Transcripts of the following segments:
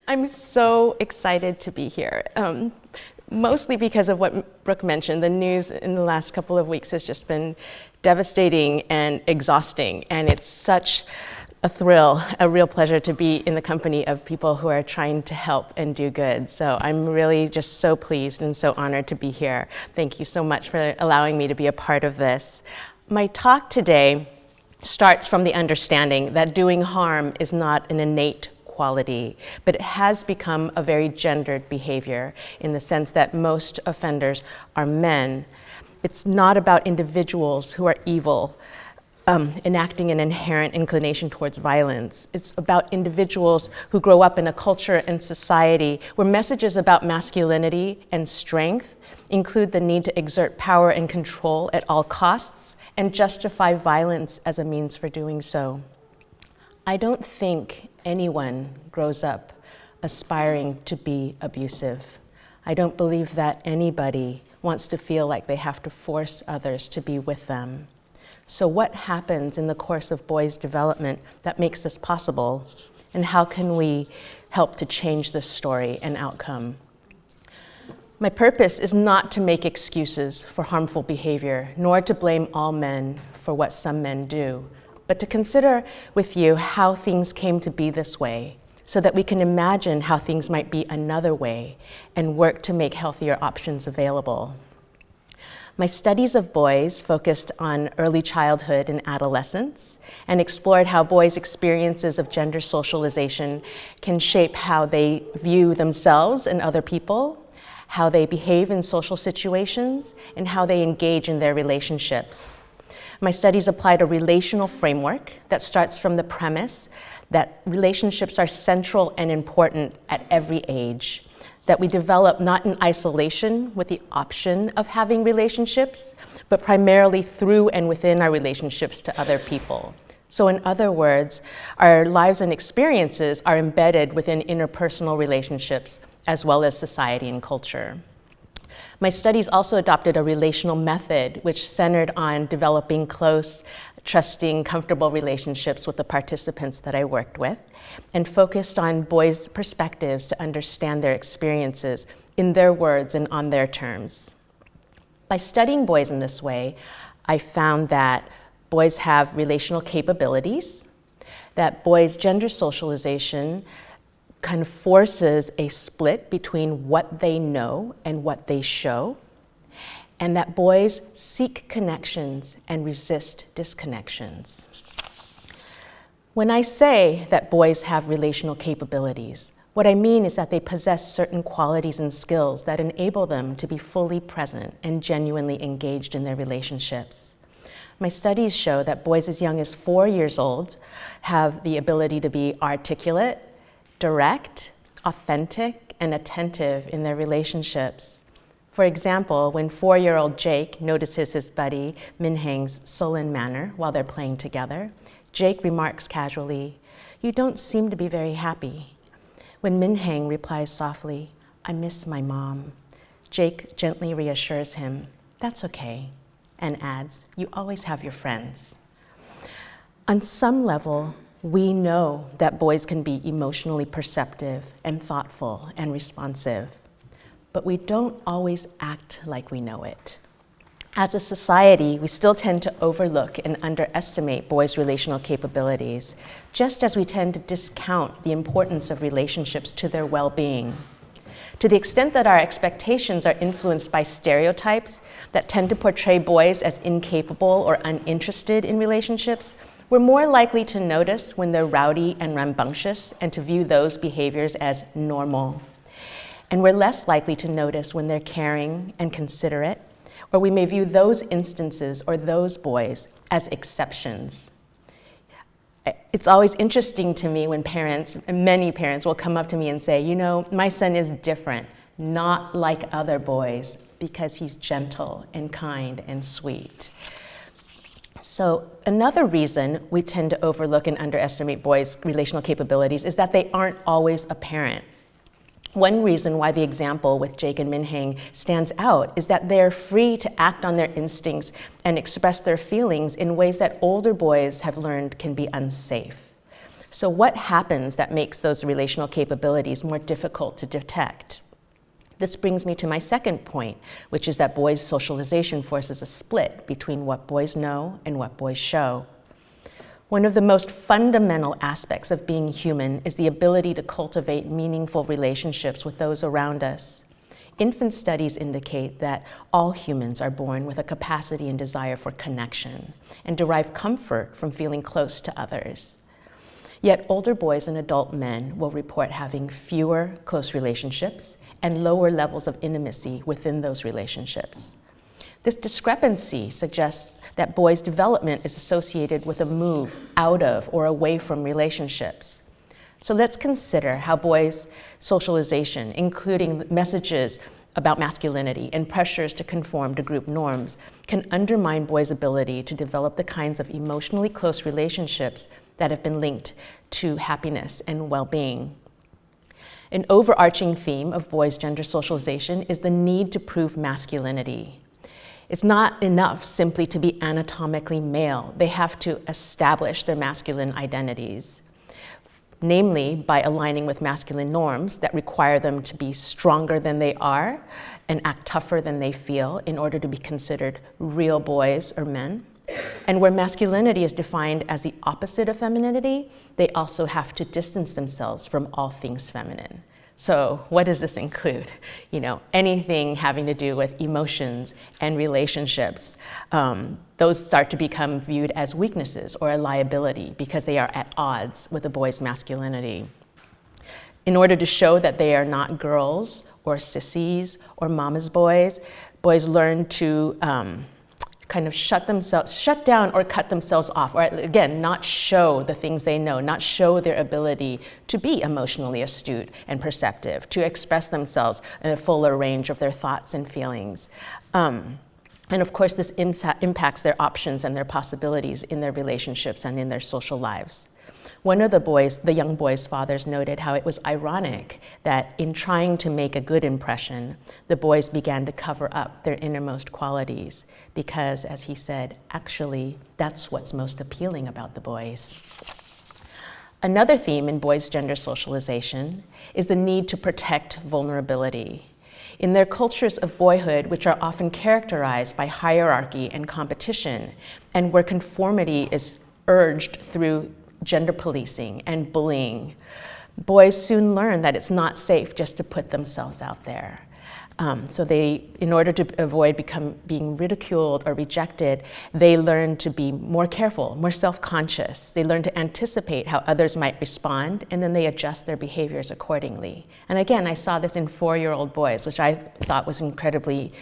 I'm so excited to be here, mostly because of what Brooke mentioned. The news in the last couple of weeks has just been devastating and exhausting, and it's such a thrill, a real pleasure to be in the company of people who are trying to help and do good. So I'm really just so pleased and so honored to be here. Thank you so much for allowing me to be a part of this. My talk today starts from the understanding that doing harm is not an innate quality, but it has become a very gendered behavior in the sense that most offenders are men. It's not about individuals who are evil, enacting an inherent inclination towards violence. It's about individuals who grow up in a culture and society where messages about masculinity and strength include the need to exert power and control at all costs and justify violence as a means for doing so. I don't think anyone grows up aspiring to be abusive. I don't believe that anybody wants to feel like they have to force others to be with them. So what happens in the course of boys' development that makes this possible? And how can we help to change this story and outcome? My purpose is not to make excuses for harmful behavior, nor to blame all men for what some men do, but to consider with you how things came to be this way, so that we can imagine how things might be another way and work to make healthier options available. My studies of boys focused on early childhood and adolescence and explored how boys' experiences of gender socialization can shape how they view themselves and other people, how they behave in social situations, and how they engage in their relationships. My studies applied a relational framework that starts from the premise that relationships are central and important at every age, that we develop not in isolation with the option of having relationships, but primarily through and within our relationships to other people. So in other words, our lives and experiences are embedded within interpersonal relationships as well as society and culture. My studies also adopted a relational method which centered on developing close, trusting, comfortable relationships with the participants that I worked with, and focused on boys' perspectives to understand their experiences in their words and on their terms. By studying boys in this way, I found that boys have relational capabilities, that boys' gender socialization kind of forces a split between what they know and what they show, and that boys seek connections and resist disconnections. When I say that boys have relational capabilities, what I mean is that they possess certain qualities and skills that enable them to be fully present and genuinely engaged in their relationships. My studies show that boys as young as 4 years old have the ability to be articulate, direct, authentic, and attentive in their relationships. For example, when 4-year-old Jake notices his buddy Minhang's sullen manner while they're playing together, Jake remarks casually, "You don't seem to be very happy." When Minhang replies softly, "I miss my mom," Jake gently reassures him, "That's okay," and adds, "You always have your friends." On some level, we know that boys can be emotionally perceptive and thoughtful and responsive, but we don't always act like we know it. As a society, we still tend to overlook and underestimate boys' relational capabilities, just as we tend to discount the importance of relationships to their well-being. To the extent that our expectations are influenced by stereotypes that tend to portray boys as incapable or uninterested in relationships, we're more likely to notice when they're rowdy and rambunctious and to view those behaviors as normal. And we're less likely to notice when they're caring and considerate, or we may view those instances or those boys as exceptions. It's always interesting to me when parents, many parents, will come up to me and say, "You know, my son is different, not like other boys, because he's gentle and kind and sweet." So another reason we tend to overlook and underestimate boys' relational capabilities is that they aren't always apparent. One reason why the example with Jake and Minhang stands out is that they're free to act on their instincts and express their feelings in ways that older boys have learned can be unsafe. So what happens that makes those relational capabilities more difficult to detect? This brings me to my second point, which is that boys' socialization forces a split between what boys know and what boys show. One of the most fundamental aspects of being human is the ability to cultivate meaningful relationships with those around us. Infant studies indicate that all humans are born with a capacity and desire for connection and derive comfort from feeling close to others. Yet older boys and adult men will report having fewer close relationships and lower levels of intimacy within those relationships. This discrepancy suggests that boys' development is associated with a move out of or away from relationships. So let's consider how boys' socialization, including messages about masculinity and pressures to conform to group norms, can undermine boys' ability to develop the kinds of emotionally close relationships that have been linked to happiness and well-being. An overarching theme of boys' gender socialization is the need to prove masculinity. It's not enough simply to be anatomically male. They have to establish their masculine identities, namely by aligning with masculine norms that require them to be stronger than they are and act tougher than they feel in order to be considered real boys or men. And where masculinity is defined as the opposite of femininity, they also have to distance themselves from all things feminine. So what does this include? Anything having to do with emotions and relationships. Those start to become viewed as weaknesses or a liability because they are at odds with a boy's masculinity. In order to show that they are not girls or sissies or mama's boys, boys learn to kind of shut down or cut themselves off, or again, not show the things they know, not show their ability to be emotionally astute and perceptive, to express themselves in a fuller range of their thoughts and feelings. And of course, this impacts their options and their possibilities in their relationships and in their social lives. One of the young boy's fathers noted how it was ironic that in trying to make a good impression, the boys began to cover up their innermost qualities because, as he said, actually, that's what's most appealing about the boys. Another theme in boys' gender socialization is the need to protect vulnerability. In their cultures of boyhood, which are often characterized by hierarchy and competition, and where conformity is urged through gender policing and bullying, boys soon learn that it's not safe just to put themselves out there. So they, in order to avoid being ridiculed or rejected, they learn to be more careful, more self-conscious. They learn to anticipate how others might respond, and then they adjust their behaviors accordingly. And again, I saw this in 4-year-old boys, which I thought was incredibly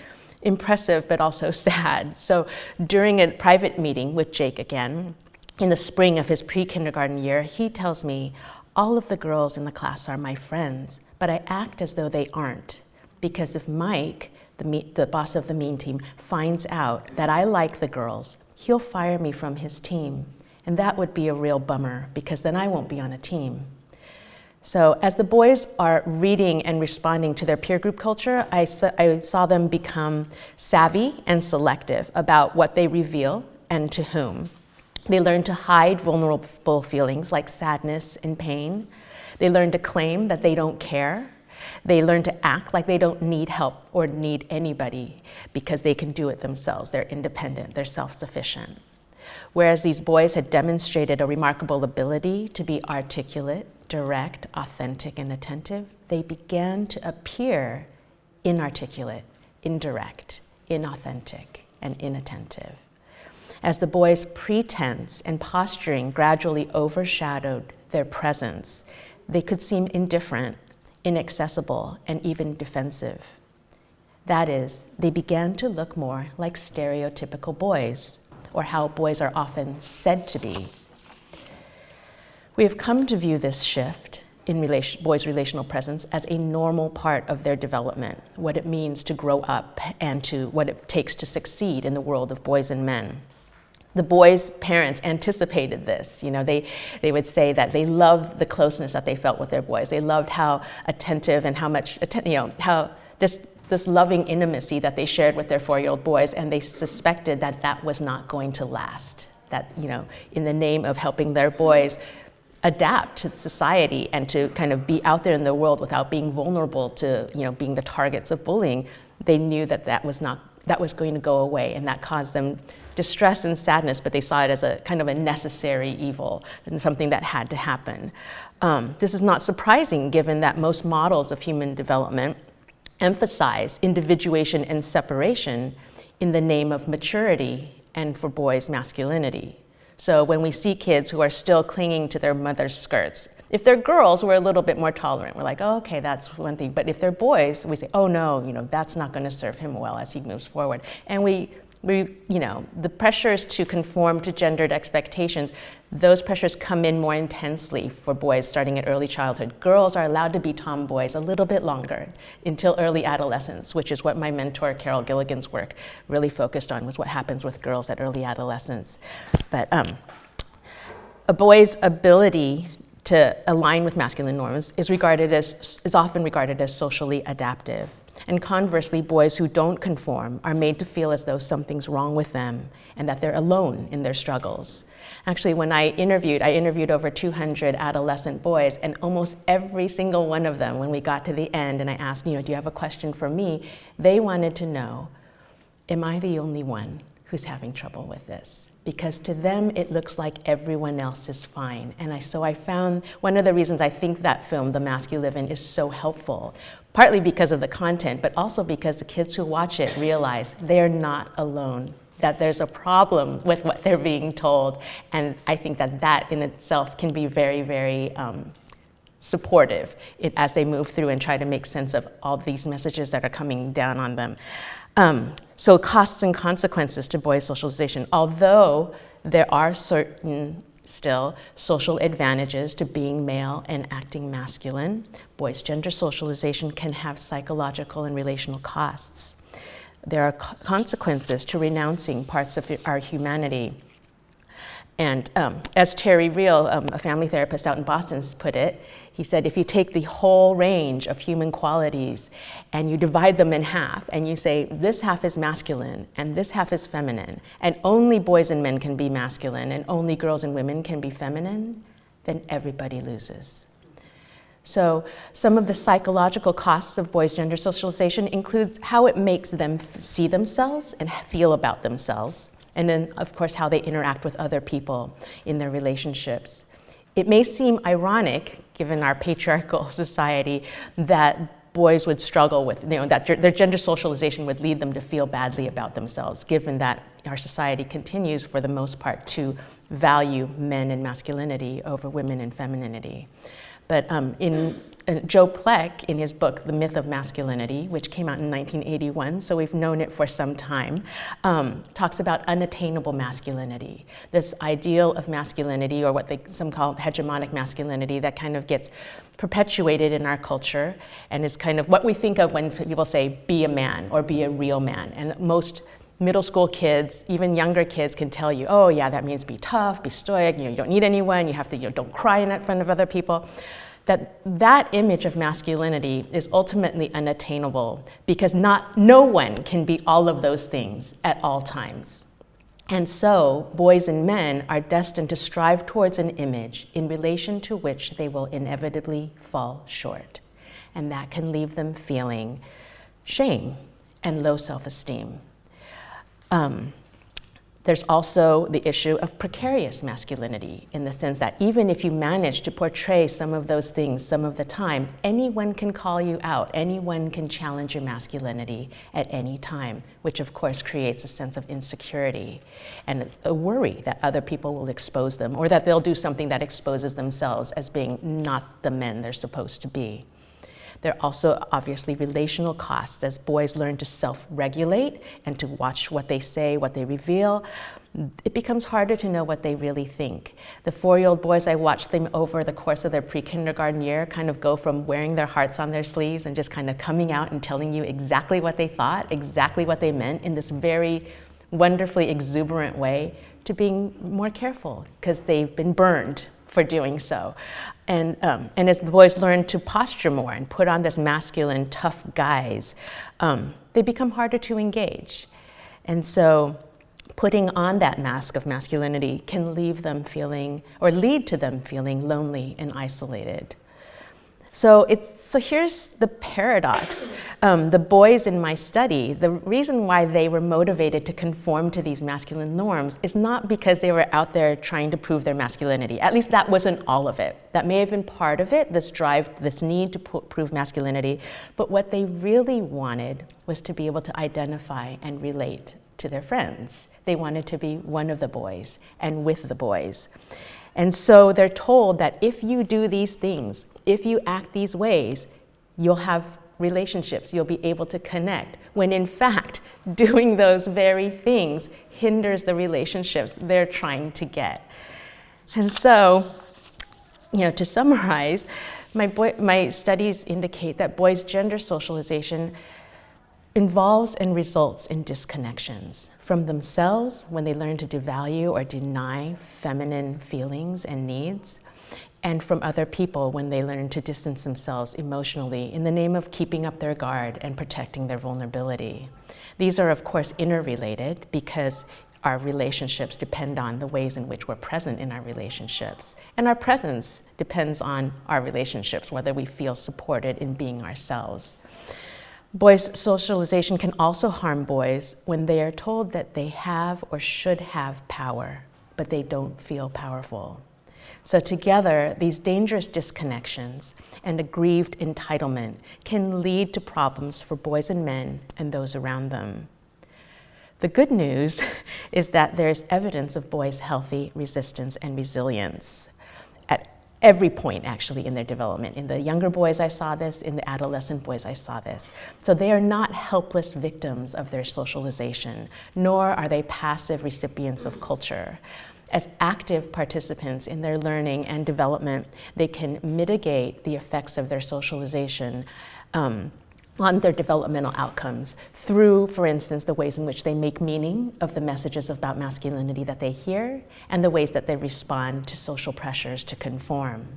impressive, but also sad. So during a private meeting with Jake again, in the spring of his pre-kindergarten year, he tells me, all of the girls in the class are my friends, but I act as though they aren't. Because if Mike, the boss of the mean team, finds out that I like the girls, he'll fire me from his team. And that would be a real bummer, because then I won't be on a team. So as the boys are reading and responding to their peer group culture, I saw them become savvy and selective about what they reveal and to whom. They learn to hide vulnerable feelings like sadness and pain. They learn to claim that they don't care. They learn to act like they don't need help or need anybody because they can do it themselves. They're independent, they're self-sufficient. Whereas these boys had demonstrated a remarkable ability to be articulate, direct, authentic, and attentive, they began to appear inarticulate, indirect, inauthentic, and inattentive. As the boys' pretense and posturing gradually overshadowed their presence, they could seem indifferent, inaccessible, and even defensive. That is, they began to look more like stereotypical boys, or how boys are often said to be. We have come to view this shift in boys' relational presence as a normal part of their development, what it means to grow up and to what it takes to succeed in the world of boys and men. The boys' parents anticipated this. They would say that they loved the closeness that they felt with their boys. They loved how attentive and how much, how this loving intimacy that they shared with their 4-year-old boys, and they suspected that that was not going to last. That, in the name of helping their boys adapt to society and to kind of be out there in the world without being vulnerable to, being the targets of bullying, they knew that was going to go away, and that caused them distress and sadness, but they saw it as a kind of a necessary evil and something that had to happen. This is not surprising given that most models of human development emphasize individuation and separation in the name of maturity and for boys, masculinity. So when we see kids who are still clinging to their mother's skirts, if they're girls, we're a little bit more tolerant. We're like, oh, okay, that's one thing. But if they're boys, we say, oh no, that's not going to serve him well as he moves forward. And the pressures to conform to gendered expectations, those pressures come in more intensely for boys starting at early childhood. Girls are allowed to be tomboys a little bit longer until early adolescence, which is what my mentor, Carol Gilligan's work really focused on, was what happens with girls at early adolescence. But a boy's ability to align with masculine norms is often regarded as socially adaptive. And conversely, boys who don't conform are made to feel as though something's wrong with them and that they're alone in their struggles. Actually, when I interviewed over 200 adolescent boys, and almost every single one of them, when we got to the end and I asked, do you have a question for me? They wanted to know, am I the only one who's having trouble with this? Because to them, it looks like everyone else is fine. And so I found one of the reasons I think that film, The Mask You Live In, is so helpful, partly because of the content, but also because the kids who watch it realize they're not alone, that there's a problem with what they're being told. And I think that in itself can be very, very supportive as they move through and try to make sense of all these messages that are coming down on them. So costs and consequences to boys' socialization. Although there are certain still social advantages to being male and acting masculine, boys' gender socialization can have psychological and relational costs. There are consequences to renouncing parts of our humanity. And as Terry Real, a family therapist out in Boston, put it, he said, if you take the whole range of human qualities and you divide them in half and you say, this half is masculine and this half is feminine, and only boys and men can be masculine and only girls and women can be feminine, then everybody loses. So some of the psychological costs of boys' gender socialization includes how it makes them see themselves and feel about themselves. And then, of course, how they interact with other people in their relationships. It may seem ironic, given our patriarchal society, that boys would struggle with, that their gender socialization would lead them to feel badly about themselves, given that our society continues, for the most part, to value men and masculinity over women and femininity. But Joe Pleck, in his book, The Myth of Masculinity, which came out in 1981, so we've known it for some time, talks about unattainable masculinity, this ideal of masculinity, or what some call hegemonic masculinity, that kind of gets perpetuated in our culture and is kind of what we think of when people say, be a man or be a real man. And most middle school kids, even younger kids, can tell you, oh yeah, that means be tough, be stoic, you don't need anyone, you have to, don't cry in front of other people. That image of masculinity is ultimately unattainable because no one can be all of those things at all times. And so boys and men are destined to strive towards an image in relation to which they will inevitably fall short. And that can leave them feeling shame and low self-esteem. There's also the issue of precarious masculinity, in the sense that even if you manage to portray some of those things some of the time, anyone can call you out, anyone can challenge your masculinity at any time, which of course creates a sense of insecurity and a worry that other people will expose them, or that they'll do something that exposes themselves as being not the men they're supposed to be. There are also obviously relational costs as boys learn to self-regulate and to watch what they say, what they reveal. It becomes harder to know what they really think. The 4-year-old boys, I watched them over the course of their pre-kindergarten year kind of go from wearing their hearts on their sleeves and just kind of coming out and telling you exactly what they thought, exactly what they meant in this very wonderfully exuberant way, to being more careful because they've been burned for doing so. And as the boys learn to posture more and put on this masculine, tough guise, they become harder to engage. And so putting on that mask of masculinity can leave them feeling, or lead to them feeling lonely and isolated. So here's the paradox. The boys in my study, the reason why they were motivated to conform to these masculine norms is not because they were out there trying to prove their masculinity. At least that wasn't all of it. That may have been part of it, this drive, this need to prove masculinity. But what they really wanted was to be able to identify and relate to their friends. They wanted to be one of the boys and with the boys. And so they're told that if you do these things, if you act these ways, you'll have relationships, you'll be able to connect, when in fact, doing those very things hinders the relationships they're trying to get. And so, to summarize, my studies indicate that boys' gender socialization involves and results in disconnections from themselves when they learn to devalue or deny feminine feelings and needs, and from other people when they learn to distance themselves emotionally in the name of keeping up their guard and protecting their vulnerability. These are, of course, interrelated because our relationships depend on the ways in which we're present in our relationships. And our presence depends on our relationships, whether we feel supported in being ourselves. Boys' socialization can also harm boys when they are told that they have or should have power, but they don't feel powerful. So together, these dangerous disconnections and aggrieved entitlement can lead to problems for boys and men and those around them. The good news is that there's evidence of boys' healthy resistance and resilience at every point, actually, in their development. In the younger boys, I saw this. In the adolescent boys, I saw this. So they are not helpless victims of their socialization, nor are they passive recipients of culture. As active participants in their learning and development, they can mitigate the effects of their socialization on their developmental outcomes through, for instance, the ways in which they make meaning of the messages about masculinity that they hear and the ways that they respond to social pressures to conform.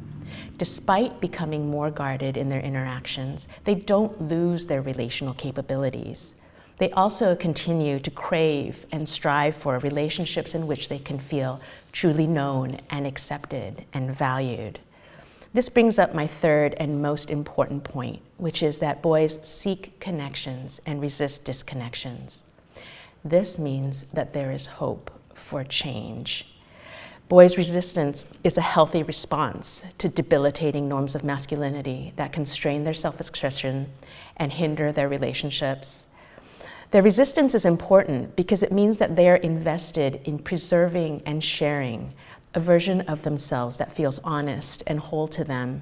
Despite becoming more guarded in their interactions, they don't lose their relational capabilities. They also continue to crave and strive for relationships in which they can feel truly known and accepted and valued. This brings up my third and most important point, which is that boys seek connections and resist disconnections. This means that there is hope for change. Boys' resistance is a healthy response to debilitating norms of masculinity that constrain their self-expression and hinder their relationships. Their resistance is important because it means that they are invested in preserving and sharing a version of themselves that feels honest and whole to them,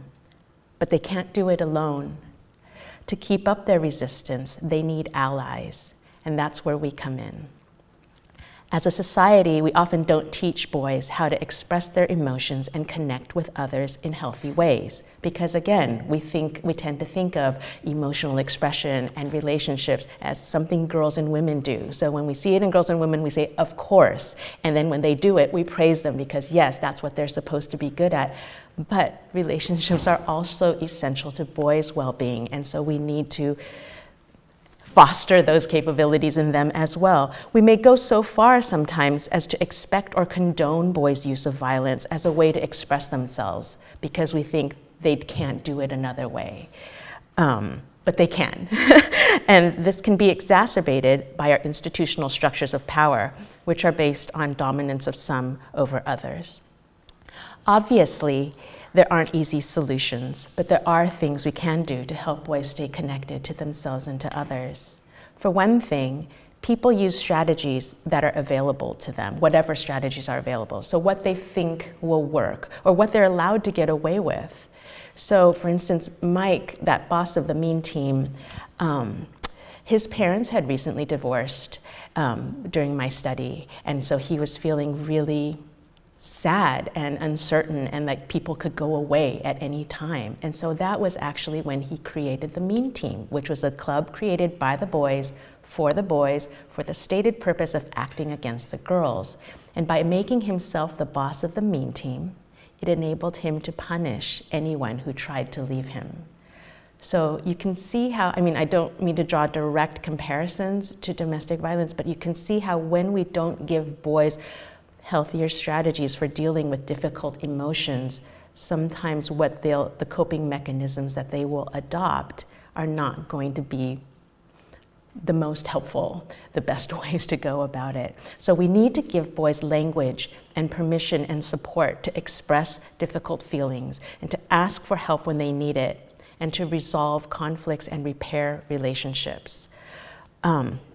but they can't do it alone. To keep up their resistance, they need allies, and that's where we come in. As a society, we often don't teach boys how to express their emotions and connect with others in healthy ways. Because again, we tend to think of emotional expression and relationships as something girls and women do. So when we see it in girls and women, we say, of course. And then when they do it, we praise them because yes, that's what they're supposed to be good at. But relationships are also essential to boys' well-being. And so we need to foster those capabilities in them as well. We may go so far sometimes as to expect or condone boys' use of violence as a way to express themselves because we think they can't do it another way. But they can. And this can be exacerbated by our institutional structures of power, which are based on dominance of some over others. Obviously, there aren't easy solutions, but there are things we can do to help boys stay connected to themselves and to others. For one thing, people use strategies that are available to them, whatever strategies are available. So what they think will work, or what they're allowed to get away with. So for instance, Mike, that boss of the mean team, his parents had recently divorced during my study, and so he was feeling really sad and uncertain and like people could go away at any time. And so that was actually when he created the Mean Team, which was a club created by the boys for the stated purpose of acting against the girls. And by making himself the boss of the Mean Team, it enabled him to punish anyone who tried to leave him. So you can see how, I mean, I don't mean to draw direct comparisons to domestic violence, but you can see how when we don't give boys healthier strategies for dealing with difficult emotions, sometimes the coping mechanisms that they will adopt are not going to be the most helpful, the best ways to go about it. So we need to give boys language and permission and support to express difficult feelings and to ask for help when they need it and to resolve conflicts and repair relationships.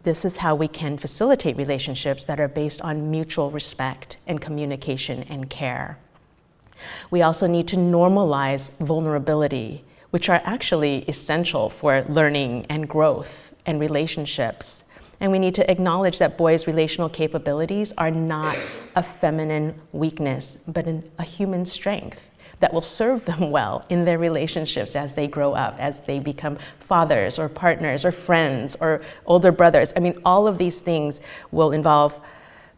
This is how we can facilitate relationships that are based on mutual respect and communication and care. We also need to normalize vulnerability, which are actually essential for learning and growth and relationships. And we need to acknowledge that boys' relational capabilities are not a feminine weakness, but a human strength that will serve them well in their relationships as they grow up, as they become fathers or partners or friends or older brothers. I mean, all of these things will involve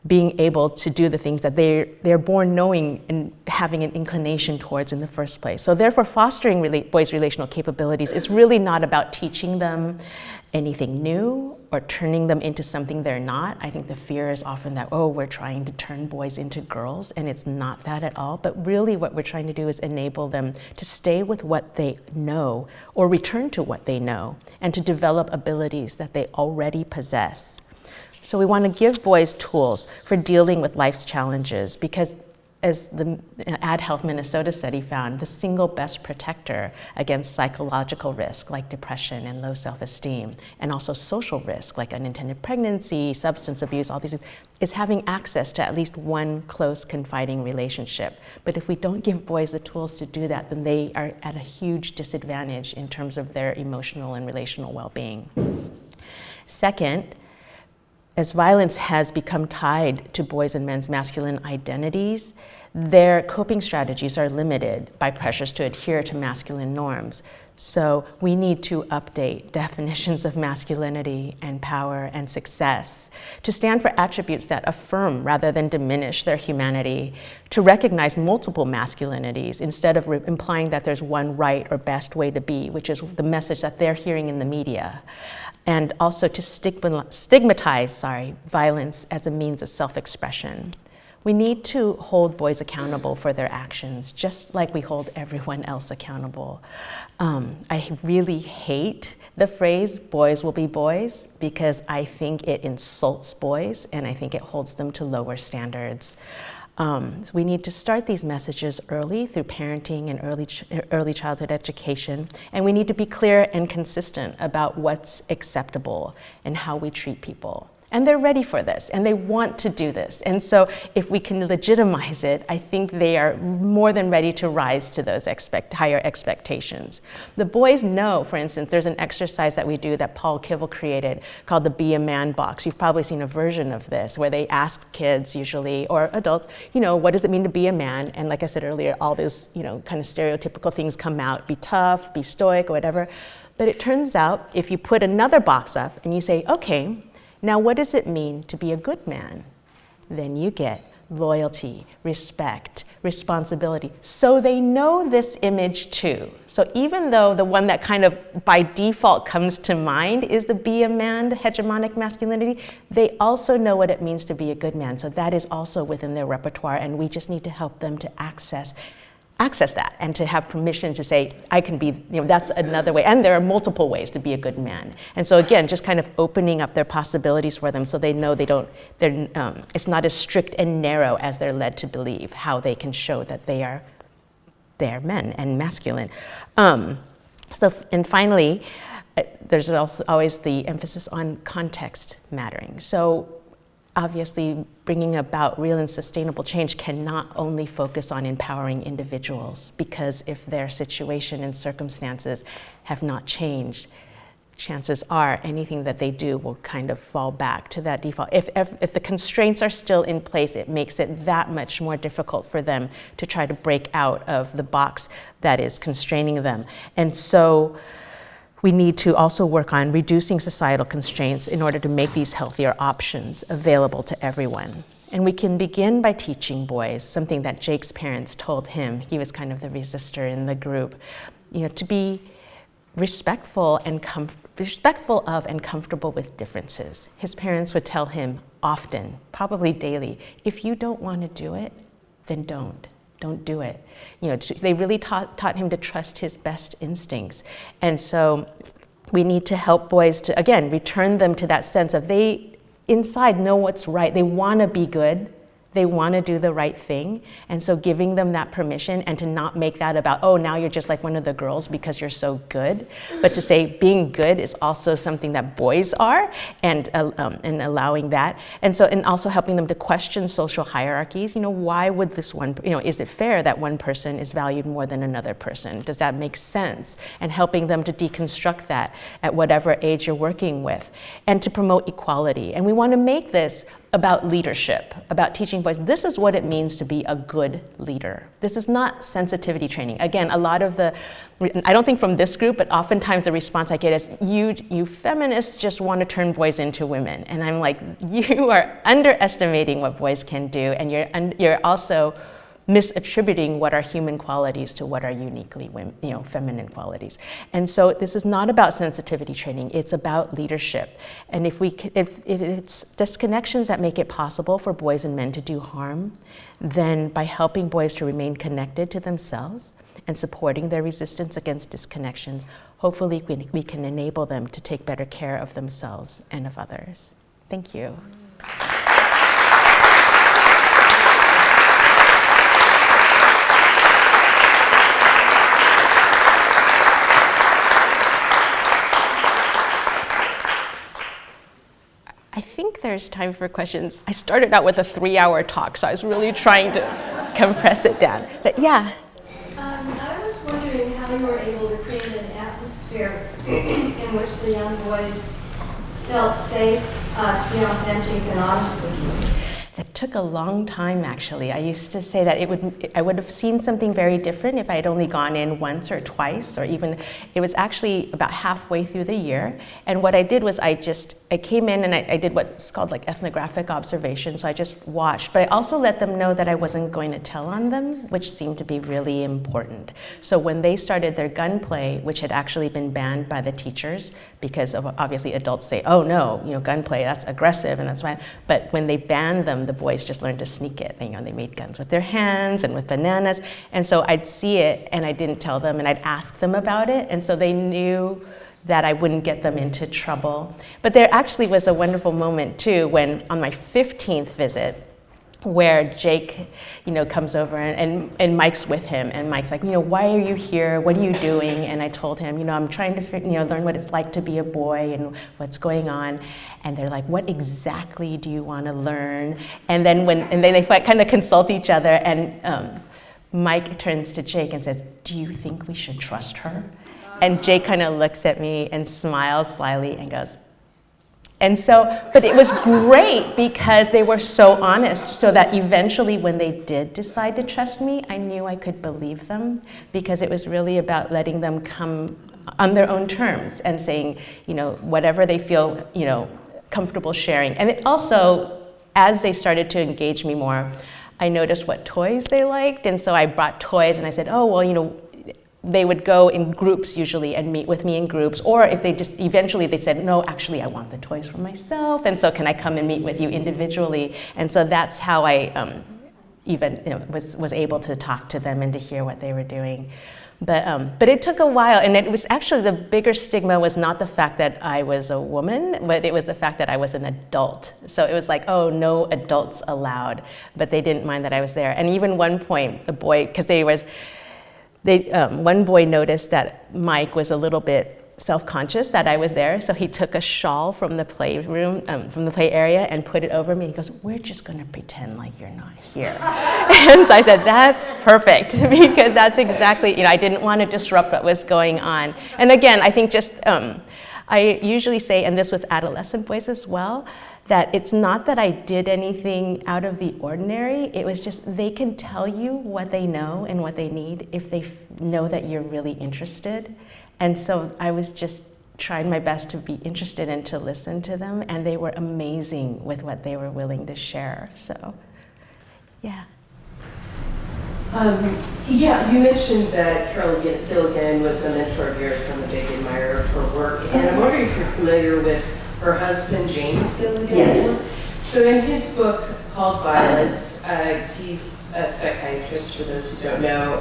being able to do the things that they're born knowing and having an inclination towards in the first place. So therefore, fostering boys' relational capabilities is really not about teaching them anything new or turning them into something they're not. I think the fear is often that, oh, we're trying to turn boys into girls, and it's not that at all. But really what we're trying to do is enable them to stay with what they know or return to what they know and to develop abilities that they already possess. So we want to give boys tools for dealing with life's challenges because, as the Ad Health Minnesota study found, the single best protector against psychological risk like depression and low self-esteem, and also social risk like unintended pregnancy, substance abuse, all these things, is having access to at least one close, confiding relationship. But if we don't give boys the tools to do that, then they are at a huge disadvantage in terms of their emotional and relational well-being. Second, as violence has become tied to boys' and men's masculine identities, their coping strategies are limited by pressures to adhere to masculine norms. So we need to update definitions of masculinity and power and success to stand for attributes that affirm rather than diminish their humanity, to recognize multiple masculinities instead of implying that there's one right or best way to be, which is the message that they're hearing in the media. And also to stigmatize violence as a means of self-expression. We need to hold boys accountable for their actions, just like we hold everyone else accountable. I really hate the phrase, boys will be boys, because I think it insults boys, and I think it holds them to lower standards. So we need to start these messages early through parenting and early childhood education, and we need to be clear and consistent about what's acceptable and how we treat people. And they're ready for this, and they want to do this. And so if we can legitimize it, I think they are more than ready to rise to those higher expectations. The boys know, for instance, there's an exercise that we do that Paul Kivel created called the Be a Man box. You've probably seen a version of this where they ask kids usually, or adults, what does it mean to be a man? And like I said earlier, all those, kind of stereotypical things come out, be tough, be stoic, or whatever. But it turns out if you put another box up and you say, okay, now what does it mean to be a good man? Then you get loyalty, respect, responsibility. So they know this image too. So even though the one that kind of by default comes to mind is the be a man, the hegemonic masculinity, they also know what it means to be a good man. So that is also within their repertoire, and we just need to help them to access that and to have permission to say, I can be, that's another way. And there are multiple ways to be a good man. And so again, just kind of opening up their possibilities for them so they know it's not as strict and narrow as they're led to believe, how they can show that they are men and masculine. And finally, there's also always the emphasis on context mattering. So obviously, bringing about real and sustainable change cannot only focus on empowering individuals, because if their situation and circumstances have not changed, chances are anything that they do will kind of fall back to that default. If the constraints are still in place, it makes it that much more difficult for them to try to break out of the box that is constraining them. And so we need to also work on reducing societal constraints in order to make these healthier options available to everyone. And we can begin by teaching boys something that Jake's parents told him. He was kind of the resistor in the group, to be respectful of and comfortable with differences. His parents would tell him often, probably daily, if you don't want to do it, then don't do it. They really taught him to trust his best instincts. And so we need to help boys to, again, return them to that sense of they inside know what's right. They want to be good. They want to do the right thing. And so giving them that permission and to not make that about, oh, now you're just like one of the girls because you're so good, but to say being good is also something that boys are, and allowing that. And also helping them to question social hierarchies. Why would this one, is it fair that one person is valued more than another person? Does that make sense? And helping them to deconstruct that at whatever age you're working with, and to promote equality. And we want to make this about leadership, about teaching boys, this is what it means to be a good leader. This is not sensitivity training. Again, a lot of I don't think from this group, but oftentimes the response I get is, you feminists just want to turn boys into women. And I'm like, you are underestimating what boys can do, and you're also misattributing what are human qualities to what are uniquely feminine qualities. And so this is not about sensitivity training, it's about leadership. And if it's disconnections that make it possible for boys and men to do harm, then by helping boys to remain connected to themselves and supporting their resistance against disconnections, hopefully we can enable them to take better care of themselves and of others. Thank you. I think there's time for questions. I started out with a 3-hour talk, so I was really trying to compress it down. But yeah. I was wondering how you were able to create an atmosphere in which the young boys felt safe to be authentic and honest with you. That took a long time, actually. I used to say that I would have seen something very different if I had only gone in once or twice, or even, it was actually about halfway through the year. And what I did was I came in and I did what's called like ethnographic observation, so I just watched. But I also let them know that I wasn't going to tell on them, which seemed to be really important. So when they started their gunplay, which had actually been banned by the teachers, because of obviously adults say, oh no, gunplay, that's aggressive and that's fine. But when they banned them, the boys just learned to sneak it. They made guns with their hands and with bananas. And so I'd see it and I didn't tell them, and I'd ask them about it. And so they knew that I wouldn't get them into trouble. But there actually was a wonderful moment too, when on my 15th visit, where Jake, comes over and Mike's with him, and Mike's like, why are you here? What are you doing? And I told him, I'm trying to learn what it's like to be a boy and what's going on. And they're like, what exactly do you want to learn? And then they kind of consult each other, and Mike turns to Jake and says, do you think we should trust her? And Jake kind of looks at me and smiles slyly and goes, and so, but it was great because they were so honest, so that eventually when they did decide to trust me, I knew I could believe them, because it was really about letting them come on their own terms and saying, whatever they feel, comfortable sharing. And it also, as they started to engage me more, I noticed what toys they liked, and so I brought toys and I said, oh, well, they would go in groups usually and meet with me in groups, or if they just eventually they said, no, actually I want the toys for myself, and so can I come and meet with you individually? And so that's how I was able to talk to them and to hear what they were doing. But it took a while, and it was actually, the bigger stigma was not the fact that I was a woman, but it was the fact that I was an adult. So it was like, oh, no adults allowed, but they didn't mind that I was there. And even one point, the boy, because one boy noticed that Mike was a little bit self-conscious that I was there, so he took a shawl from the playroom, from the play area, and put it over me. He goes, we're just gonna pretend like you're not here. And so I said, that's perfect, because that's exactly, I didn't want to disrupt what was going on. And again, I think just, I usually say, and this with adolescent boys as well, that it's not that I did anything out of the ordinary, it was just they can tell you what they know and what they need if they know that you're really interested. And so I was just trying my best to be interested and to listen to them, and they were amazing with what they were willing to share, so, yeah. Yeah, you mentioned that Carol Gilligan was a mentor of yours. I'm a big admirer of her work. And I'm wondering if you're familiar with her husband, James Gilligan's Yes. work. So in his book called Violence, he's a psychiatrist, for those who don't know,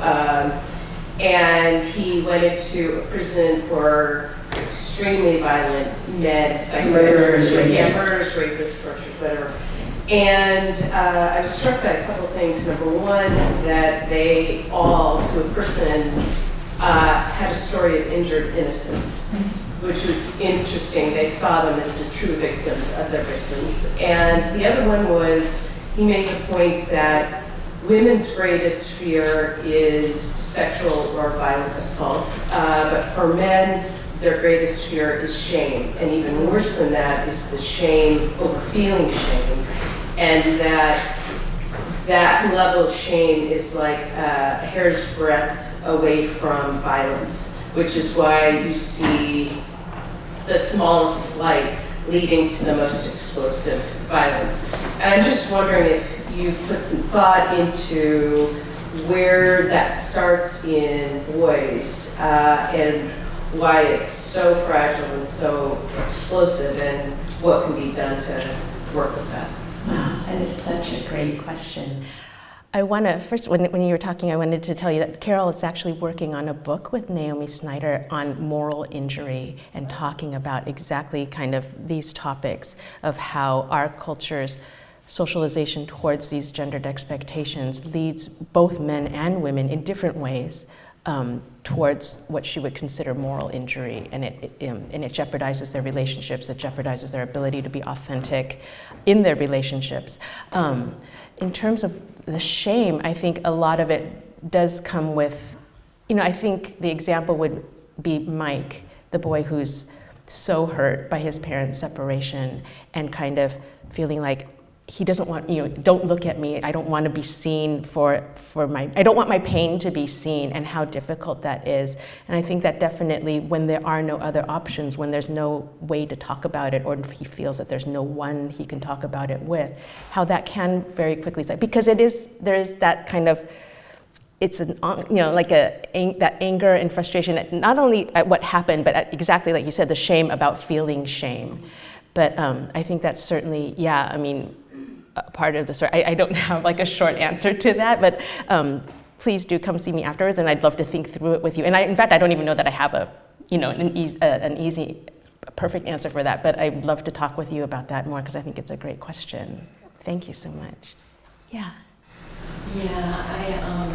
and he went into a prison for extremely violent men, Murderers, murderers, rapists, torturers, whatever. And I was struck by a couple things. Number one, that they all, to a person, had a story of injured innocence, which was interesting. They saw them as the true victims of their victims. And the other one was, he made the point that women's greatest fear is sexual or violent assault, but for men, their greatest fear is shame. And even worse than that is the shame over feeling shame. And that level of shame is like a hair's breadth away from violence, which is why you see the smallest slight leading to the most explosive violence. And I'm just wondering if you put some thought into where that starts in boys and why it's so fragile and so explosive, and what can be done to work with that. Wow, that is such a great question. I want to, first, when you were talking, I wanted to tell you that Carol is actually working on a book with Naomi Snyder on moral injury and talking about exactly kind of these topics of how our culture's socialization towards these gendered expectations leads both men and women in different ways towards what she would consider moral injury, and it jeopardizes their relationships, it jeopardizes their ability to be authentic in their relationships. In terms of the shame, I think a lot of it does come with, I think the example would be Mike, the boy who's so hurt by his parents' separation and kind of feeling like he doesn't want, don't look at me, I don't want to be seen I don't want my pain to be seen, and how difficult that is. And I think that definitely when there are no other options, when there's no way to talk about it, or if he feels that there's no one he can talk about it with, how that can very quickly say, because there is that kind of, it's that anger and frustration at not only at what happened, but at exactly like you said, the shame about feeling shame. But I think that's certainly, part of the story. I don't have like a short answer to that, but please do come see me afterwards, and I'd love to think through it with you. And in fact, I don't even know that I have an easy, perfect answer for that, but I'd love to talk with you about that more, because I think it's a great question. Thank you so much. Yeah. Yeah,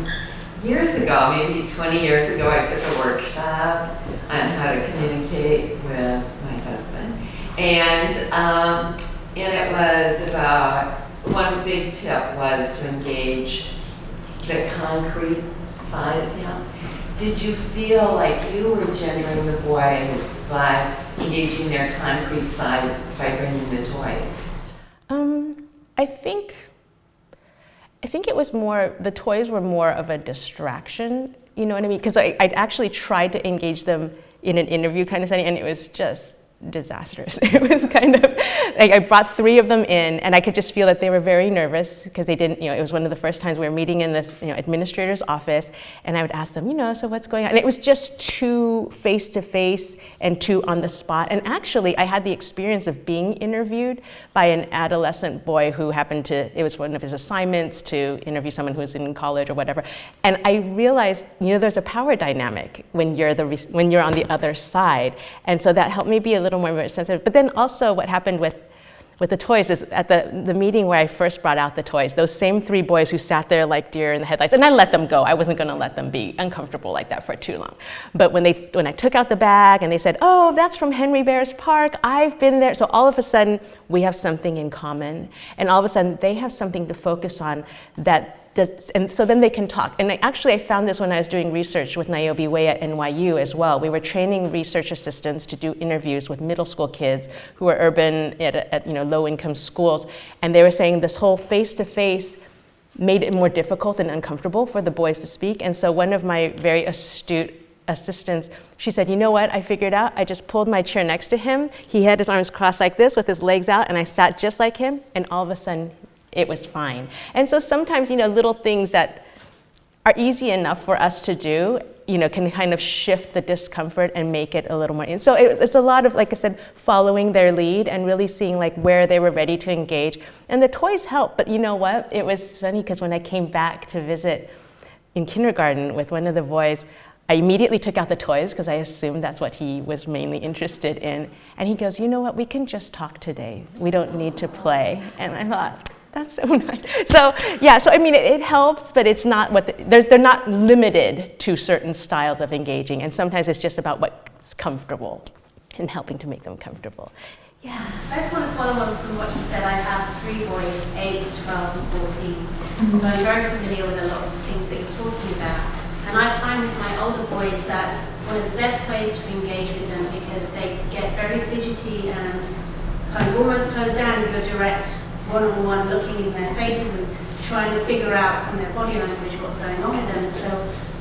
years ago, maybe 20 years ago, I took a workshop on how to communicate with my husband. And it was about, one big tip was to engage the concrete side of him. Did you feel like you were gendering the boys by engaging their concrete side by bringing the toys? I think it was more, the toys were more of a distraction, you know what I mean? Because I'd actually tried to engage them in an interview kind of setting, and it was just disastrous. It was kind of like I brought 3 of them in, and I could just feel that they were very nervous because they didn't, it was one of the first times we were meeting in this, administrator's office, and I would ask them, so what's going on? And it was just too face-to-face and too on the spot. And actually, I had the experience of being interviewed by an adolescent boy who happened to, it was one of his assignments to interview someone who was in college or whatever. And I realized, there's a power dynamic when you're on the other side. And so that helped me be a little more sensitive. But then also what happened with the toys is at the meeting where I first brought out the toys, those same 3 boys who sat there like deer in the headlights, and I let them go. I wasn't going to let them be uncomfortable like that for too long. But when I took out the bag and they said, "Oh, that's from Henry Bear's Park, I've been there." So all of a sudden we have something in common, and all of a sudden they have something to focus on and so then they can talk. And I found this when I was doing research with Niobe Way at NYU as well. We were training research assistants to do interviews with middle school kids who are urban at low-income schools, and they were saying this whole face-to-face made it more difficult and uncomfortable for the boys to speak. And so one of my very astute assistants, she said, "You know what I figured out? I just pulled my chair next to him. He had his arms crossed like this with his legs out, and I sat just like him, and all of a sudden it was fine." And so sometimes, little things that are easy enough for us to do, can kind of shift the discomfort and make it a little more. And so it's a lot of, like I said, following their lead and really seeing like where they were ready to engage. And the toys help, but you know what? It was funny because when I came back to visit in kindergarten with one of the boys, I immediately took out the toys because I assumed that's what he was mainly interested in. And he goes, you know what? We can just talk today. We don't need to play. And I thought, that's so nice. So yeah, so I mean, it helps, but it's not they're not limited to certain styles of engaging, and sometimes it's just about what's comfortable and helping to make them comfortable. Yeah. I just want to follow on from what you said. I have 3 boys, 8, 12, and 14. So I'm very familiar with a lot of the things that you're talking about. And I find with my older boys that one of the best ways to engage with them, because they get very fidgety and kind of almost close down if you're direct one-on-one looking in their faces and trying to figure out from their body language what's going on with them. And so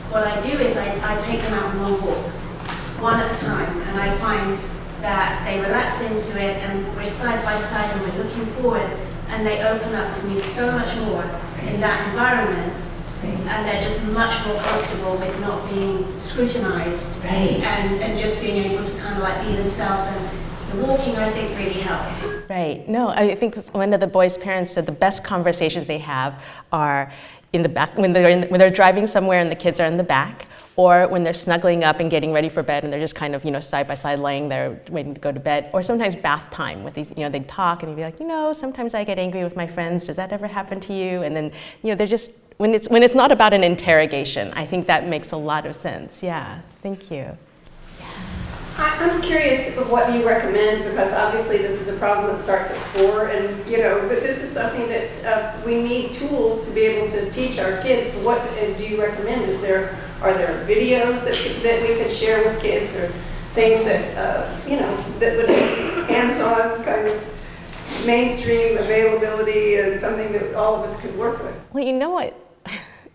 what I do is I take them out on long walks, one at a time, and I find that they relax into it and we're side by side and we're looking forward, and they open up to me so much more in that environment, and they're just much more comfortable with not being scrutinized, and just being able to kind of like be themselves. And the walking, I think, really helps. Right. No, I think one of the boys' parents said the best conversations they have are in the back, when they're driving somewhere and the kids are in the back, or when they're snuggling up and getting ready for bed and they're just kind of, side by side laying there waiting to go to bed, or sometimes bath time with these, they'd talk and they'd be like, sometimes I get angry with my friends. Does that ever happen to you? And then, they're just, when it's not about an interrogation, I think that makes a lot of sense. Yeah. Thank you. I'm curious of what you recommend, because obviously this is a problem that starts at 4, and but this is something that we need tools to be able to teach our kids. What do you recommend? Are there videos that we could share with kids, or things that that would be hands-on kind of mainstream availability and something that all of us could work with? Well, you know what,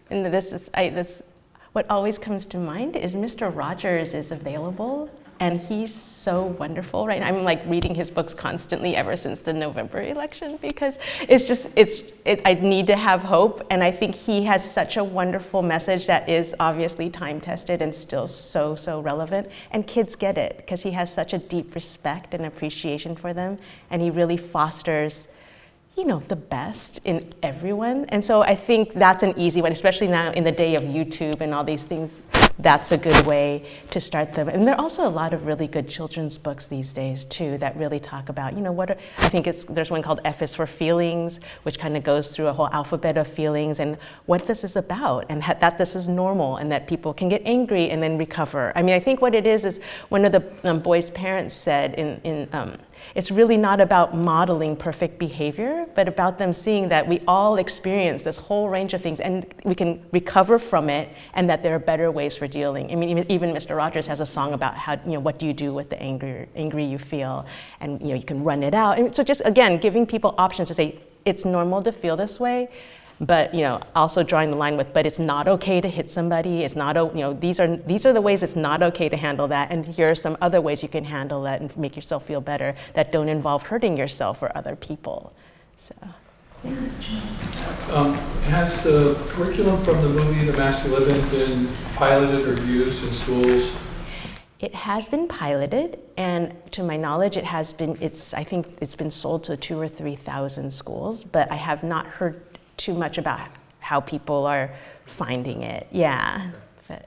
and what always comes to mind is Mr. Rogers is available. And he's so wonderful right now. I'm like reading his books constantly ever since the November election, because I need to have hope. And I think he has such a wonderful message that is obviously time tested and still so relevant. And kids get it because he has such a deep respect and appreciation for them. And he really fosters the best in everyone. And so I think that's an easy one, especially now in the day of YouTube and all these things. That's a good way to start them. And there are also a lot of really good children's books these days too that really talk about, I think there's one called F is for Feelings, which kind of goes through a whole alphabet of feelings and what this is about, and that this is normal and that people can get angry and then recover. I mean, I think what it is one of the boys' parents said it's really not about modeling perfect behavior, but about them seeing that we all experience this whole range of things and we can recover from it, and that there are better ways for dealing. I mean, even Mr. Rogers has a song about how, what do you do with the angry you feel, and you can run it out. And so just, again, giving people options to say, it's normal to feel this way, but also drawing the line with, but it's not okay to hit somebody. It's not, these are the ways it's not okay to handle that, and here are some other ways you can handle that and make yourself feel better that don't involve hurting yourself or other people. So, yeah. Has the curriculum from the movie The Master Living been piloted or used in schools? It has been piloted, and to my knowledge, I think it's been sold to 2,000 or 3,000 schools, but I have not heard too much about how people are finding it. Yeah. But